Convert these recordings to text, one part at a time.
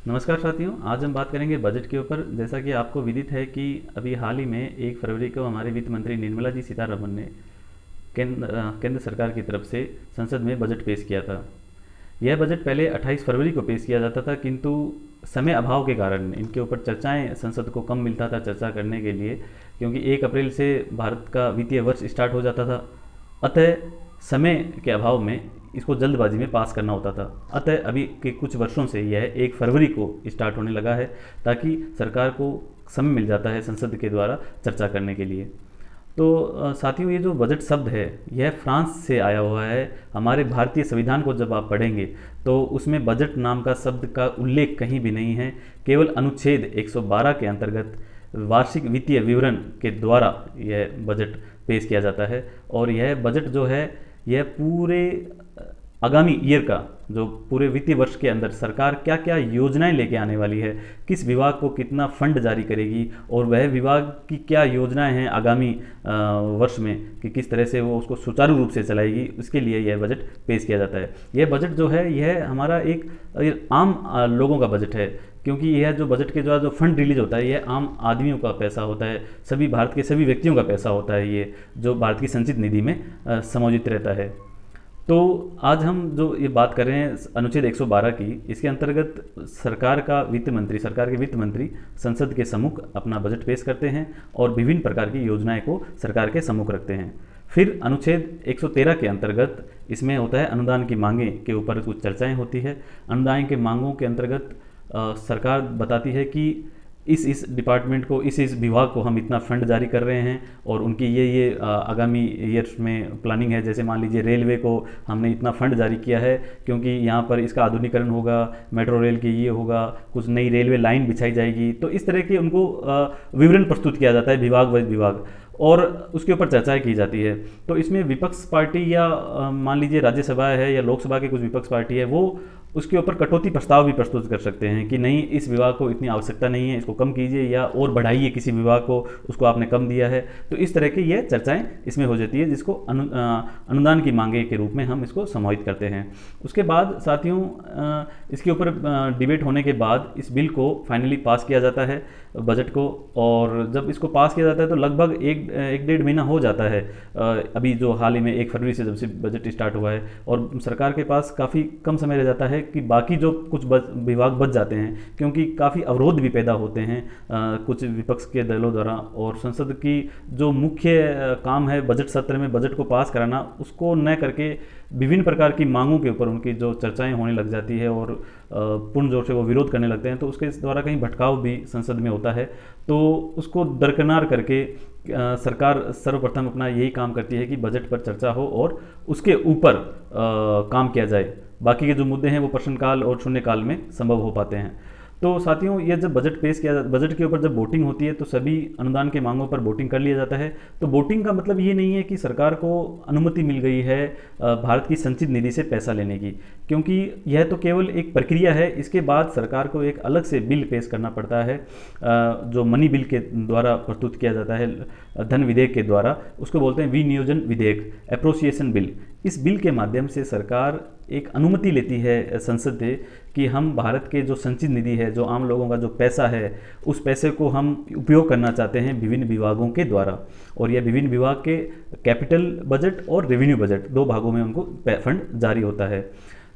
नमस्कार साथियों, आज हम बात करेंगे बजट के ऊपर। जैसा कि आपको विदित है कि अभी हाल ही में 1 फरवरी को हमारे वित्त मंत्री निर्मला जी सीतारमन ने केंद्र सरकार की तरफ से संसद में बजट पेश किया था। यह बजट पहले 28 फरवरी को पेश किया जाता था, किंतु समय अभाव के कारण इनके ऊपर चर्चाएं संसद को कम मिलता था चर्चा करने के लिए, क्योंकि 1 अप्रैल से भारत का वित्तीय वर्ष स्टार्ट हो जाता था। अतः समय के अभाव में इसको जल्दबाजी में पास करना होता था। अतः अभी के कुछ वर्षों से यह 1 फरवरी को स्टार्ट होने लगा है, ताकि सरकार को समय मिल जाता है संसद के द्वारा चर्चा करने के लिए। तो साथियों, ये जो बजट शब्द है यह फ्रांस से आया हुआ है। हमारे भारतीय संविधान को जब आप पढ़ेंगे तो उसमें बजट नाम का शब्द का उल्लेख कहीं भी नहीं है। केवल अनुच्छेद 112 के अंतर्गत वार्षिक वित्तीय विवरण के द्वारा यह बजट पेश किया जाता है। और यह बजट जो है यह पूरे आगामी ईयर का, जो पूरे वित्तीय वर्ष के अंदर सरकार क्या क्या योजनाएं लेके आने वाली है, किस विभाग को कितना फंड जारी करेगी और वह विभाग की क्या योजनाएं हैं आगामी वर्ष में कि किस तरह से वो उसको सुचारू रूप से चलाएगी, उसके लिए यह बजट पेश किया जाता है। यह बजट जो है यह हमारा एक आम लोगों का बजट है, क्योंकि यह जो बजट के जो फंड रिलीज होता है यह आम आदमियों का पैसा होता है, सभी भारत के सभी व्यक्तियों का पैसा होता है, ये जो भारत की संचित निधि में समायोजित रहता है। तो आज हम जो ये बात कर रहे हैं अनुच्छेद 112 की, इसके अंतर्गत सरकार के वित्त मंत्री संसद के सम्मुख अपना बजट पेश करते हैं और विभिन्न प्रकार की योजनाएं को सरकार के सम्मुख रखते हैं। फिर अनुच्छेद 113 के अंतर्गत इसमें होता है अनुदान की मांगे के ऊपर कुछ चर्चाएं होती है। अनुदान के मांगों के अंतर्गत सरकार बताती है कि इस डिपार्टमेंट को, इस विभाग को हम इतना फंड जारी कर रहे हैं और उनकी ये आगामी ईयर्स में प्लानिंग है। जैसे मान लीजिए रेलवे को हमने इतना फंड जारी किया है क्योंकि यहाँ पर इसका आधुनिकीकरण होगा, मेट्रो रेल की ये होगा, कुछ नई रेलवे लाइन बिछाई जाएगी। तो इस तरह के उनको विवरण प्रस्तुत किया जाता है विभाग व विभाग, और उसके ऊपर चर्चाएं की जाती है। तो इसमें विपक्ष पार्टी या मान लीजिए राज्यसभा है या लोकसभा के कुछ विपक्ष पार्टी है, वो उसके ऊपर कटौती प्रस्ताव भी प्रस्तुत कर सकते हैं कि नहीं, इस विभाग को इतनी आवश्यकता नहीं है, इसको कम कीजिए या और बढ़ाइए, किसी विभाग को उसको आपने कम दिया है। तो इस तरह की ये चर्चाएं इसमें हो जाती है, जिसको अनुदान की मांगे के रूप में हम इसको समाहित करते हैं। उसके बाद साथियों, इसके ऊपर डिबेट होने के बाद इस बिल को फाइनली पास किया जाता है, बजट को। और जब इसको पास किया जाता है तो लगभग एक डेढ़ महीना हो जाता है, अभी जो हाल ही में 1 फरवरी से जब से बजट स्टार्ट हुआ है, और सरकार के पास काफ़ी कम समय रह जाता है कि बाकी जो कुछ विभाग बच जाते हैं, क्योंकि काफ़ी अवरोध भी पैदा होते हैं कुछ विपक्ष के दलों द्वारा। और संसद की जो मुख्य काम है बजट सत्र में बजट को पास कराना, उसको न करके विभिन्न प्रकार की मांगों के ऊपर उनकी जो चर्चाएं होने लग जाती है और पूर्ण जोर से वो विरोध करने लगते हैं, तो उसके द्वारा कहीं भटकाव भी संसद में होता है। तो उसको दरकिनार करके सरकार सर्वप्रथम अपना यही काम करती है कि बजट पर चर्चा हो और उसके ऊपर काम किया जाए। बाकी के जो मुद्दे हैं वो प्रश्नकाल और शून्यकाल में संभव हो पाते हैं। तो साथियों, ये जब बजट पेश किया, बजट के ऊपर जब वोटिंग होती है तो सभी अनुदान के मांगों पर वोटिंग कर लिया जाता है। तो वोटिंग का मतलब ये नहीं है कि सरकार को अनुमति मिल गई है भारत की संचित निधि से पैसा लेने की, क्योंकि यह तो केवल एक प्रक्रिया है। इसके बाद सरकार को एक अलग से बिल पेश करना पड़ता है, जो मनी बिल के द्वारा प्रस्तुत किया जाता है, धन विधेयक के द्वारा। उसको बोलते हैं विनियोजन विधेयक, एप्रोसिएशन बिल। इस बिल के माध्यम से सरकार एक अनुमति लेती है संसद से कि हम भारत के जो संचित निधि है, जो आम लोगों का जो पैसा है, उस पैसे को हम उपयोग करना चाहते हैं विभिन्न विभागों के द्वारा। और यह विभिन्न विभाग के कैपिटल बजट और रेवेन्यू बजट, दो भागों में उनको फंड जारी होता है।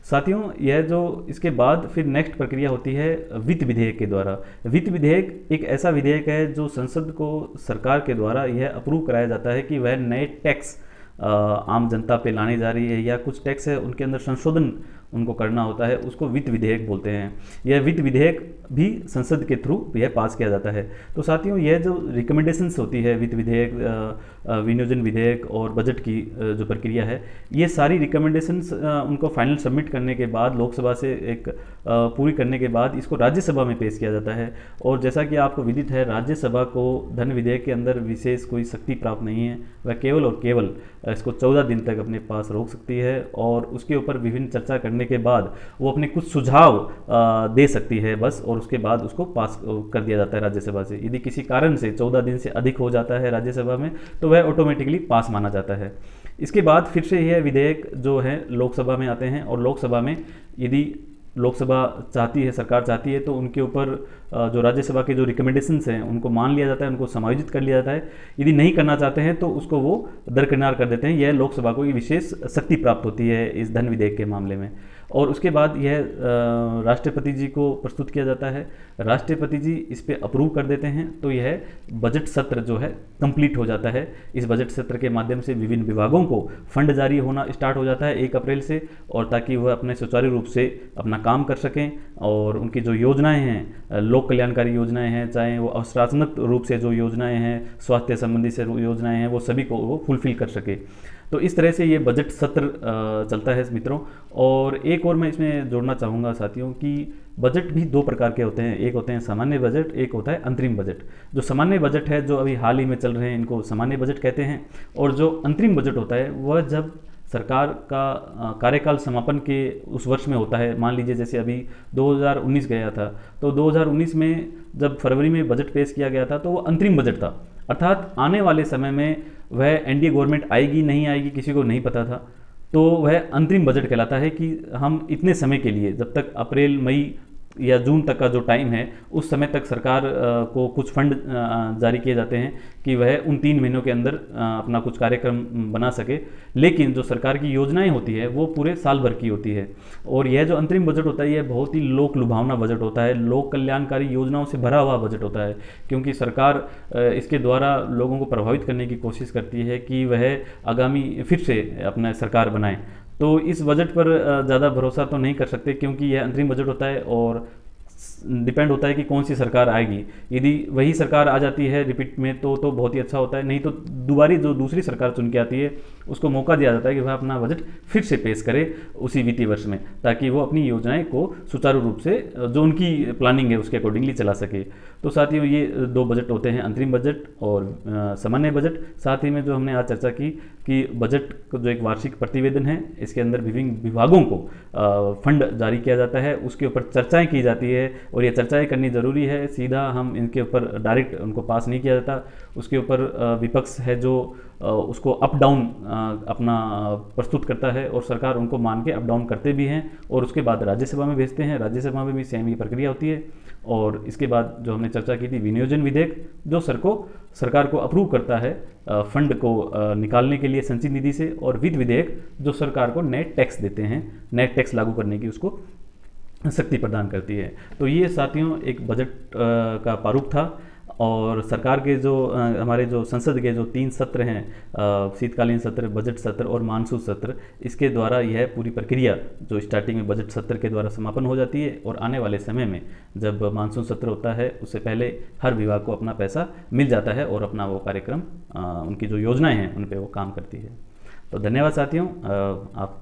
साथियों, यह जो इसके बाद फिर नेक्स्ट प्रक्रिया होती है वित्त विधेयक के द्वारा। वित्त विधेयक एक ऐसा विधेयक है जो संसद को सरकार के द्वारा यह अप्रूव कराया जाता है कि वह नए टैक्स आम जनता पे लाने जा रही है, या कुछ टैक्स है उनके अंदर संशोधन उनको करना होता है, उसको वित्त विधेयक बोलते हैं। यह वित्त विधेयक भी संसद के थ्रू यह पास किया जाता है। तो साथियों, यह जो रिकमेंडेशंस होती है वित्त विधेयक, विनियोजन विधेयक और बजट की जो प्रक्रिया है, ये सारी रिकमेंडेशंस उनको फाइनल सबमिट करने के बाद, लोकसभा से एक पूरी करने के बाद इसको राज्यसभा में पेश किया जाता है। और जैसा कि आपको विदित है, राज्यसभा को धन विधेयक के अंदर विशेष कोई शक्ति प्राप्त नहीं है, वह केवल और केवल इसको 14 दिन तक अपने पास रोक सकती है और उसके ऊपर विभिन्न चर्चा करने के बाद वो अपने कुछ सुझाव दे सकती है बस, और उसके बाद उसको पास कर दिया जाता है राज्यसभा से। यदि किसी कारण से 14 दिन से अधिक हो जाता है राज्यसभा में, तो वह ऑटोमेटिकली पास माना जाता है। इसके बाद फिर से यह विधेयक जो है लोकसभा में आते हैं, और लोकसभा में यदि लोकसभा चाहती है, सरकार चाहती है, तो उनके ऊपर जो राज्यसभा के जो रिकमेंडेशंस हैं उनको मान लिया जाता है, उनको समायोजित कर लिया जाता है। यदि नहीं करना चाहते हैं तो उसको वो दरकिनार कर देते हैं। यह लोकसभा को विशेष शक्ति प्राप्त होती है इस धन विधेयक के मामले में। और उसके बाद यह राष्ट्रपति जी को प्रस्तुत किया जाता है, राष्ट्रपति जी इस पे अप्रूव कर देते हैं, तो यह बजट सत्र जो है कंप्लीट हो जाता है। इस बजट सत्र के माध्यम से विभिन्न विभागों को फंड जारी होना स्टार्ट हो जाता है 1 अप्रैल से, और ताकि वह अपने सुचारू रूप से अपना काम कर सकें और उनकी जो योजनाएं हैं, लोक कल्याणकारी योजनाएं हैं, चाहे वो अवसरात्मक रूप से जो योजनाएं हैं, स्वास्थ्य संबंधी से योजनाएं हैं, वो सभी को वो फुलफिल कर सके। तो इस तरह से ये बजट सत्र चलता है मित्रों। और एक और मैं इसमें जोड़ना चाहूँगा साथियों कि बजट भी 2 प्रकार के होते हैं, एक होते हैं सामान्य बजट, एक होता है अंतरिम बजट। जो सामान्य बजट है, जो अभी हाल ही में चल रहे हैं, इनको सामान्य बजट कहते हैं। और जो अंतरिम बजट होता है वह जब सरकार का कार्यकाल समापन के उस वर्ष में होता है। मान लीजिए जैसे अभी 2019 गया था, तो 2019 में जब फरवरी में बजट पेश किया गया था तो वो अंतरिम बजट था, अर्थात आने वाले समय में वह एनडीए गवर्नमेंट आएगी नहीं आएगी किसी को नहीं पता था, तो वह अंतरिम बजट कहलाता है कि हम इतने समय के लिए, जब तक अप्रैल मई या जून तक का जो टाइम है, उस समय तक सरकार को कुछ फंड जारी किए जाते हैं कि वह उन 3 महीनों के अंदर अपना कुछ कार्यक्रम बना सके। लेकिन जो सरकार की योजनाएं होती है वो पूरे साल भर की होती है। और यह जो अंतरिम बजट होता है, यह बहुत ही लोक लुभावना बजट होता है, लोक कल्याणकारी योजनाओं से भरा हुआ बजट होता है, क्योंकि सरकार इसके द्वारा लोगों को प्रभावित करने की कोशिश करती है कि वह आगामी फिर से अपना सरकार बनाए। तो इस बजट पर ज़्यादा भरोसा तो नहीं कर सकते, क्योंकि यह अंतरिम बजट होता है और डिपेंड होता है कि कौन सी सरकार आएगी। यदि वही सरकार आ जाती है रिपीट में तो बहुत ही अच्छा होता है, नहीं तो दोबारी जो दूसरी सरकार चुन के आती है उसको मौका दिया जाता है कि वह अपना बजट फिर से पेश करे उसी वित्तीय वर्ष में, ताकि वो अपनी योजनाएं को सुचारू रूप से जो उनकी प्लानिंग है उसके अकॉर्डिंगली चला सके। तो साथियों ये 2 बजट होते हैं, अंतरिम बजट और सामान्य बजट। साथ ही में जो हमने आज चर्चा की कि बजट जो एक वार्षिक प्रतिवेदन है, इसके अंदर विभिन्न विभागों को फंड जारी किया जाता है, उसके ऊपर चर्चाएं की जाती है और ये चर्चाएं करनी ज़रूरी है। सीधा हम इनके ऊपर डायरेक्ट उनको पास नहीं किया जाता, उसके ऊपर विपक्ष है जो उसको अप डाउन अपना प्रस्तुत करता है और सरकार उनको मान के अप डाउन करते भी हैं और उसके बाद राज्यसभा में भेजते हैं। राज्यसभा में भी सेम ही प्रक्रिया होती है। और इसके बाद जो हमने चर्चा की थी विनियोजन विधेयक, जो सरकार को अप्रूव करता है फंड को निकालने के लिए संचित निधि से, और वित्त विधेयक जो सरकार को नेट टैक्स देते हैं, नेट टैक्स लागू करने की उसको शक्ति प्रदान करती है। तो ये साथियों एक बजट का प्रारूप था। और सरकार के जो हमारे जो संसद के जो 3 सत्र हैं, शीतकालीन सत्र, बजट सत्र और मानसून सत्र, इसके द्वारा यह पूरी प्रक्रिया जो स्टार्टिंग में बजट सत्र के द्वारा समापन हो जाती है और आने वाले समय में जब मानसून सत्र होता है उससे पहले हर विभाग को अपना पैसा मिल जाता है और अपना वो कार्यक्रम उनकी जो योजनाएं हैं उन पर वो काम करती है। तो धन्यवाद साथियों, आप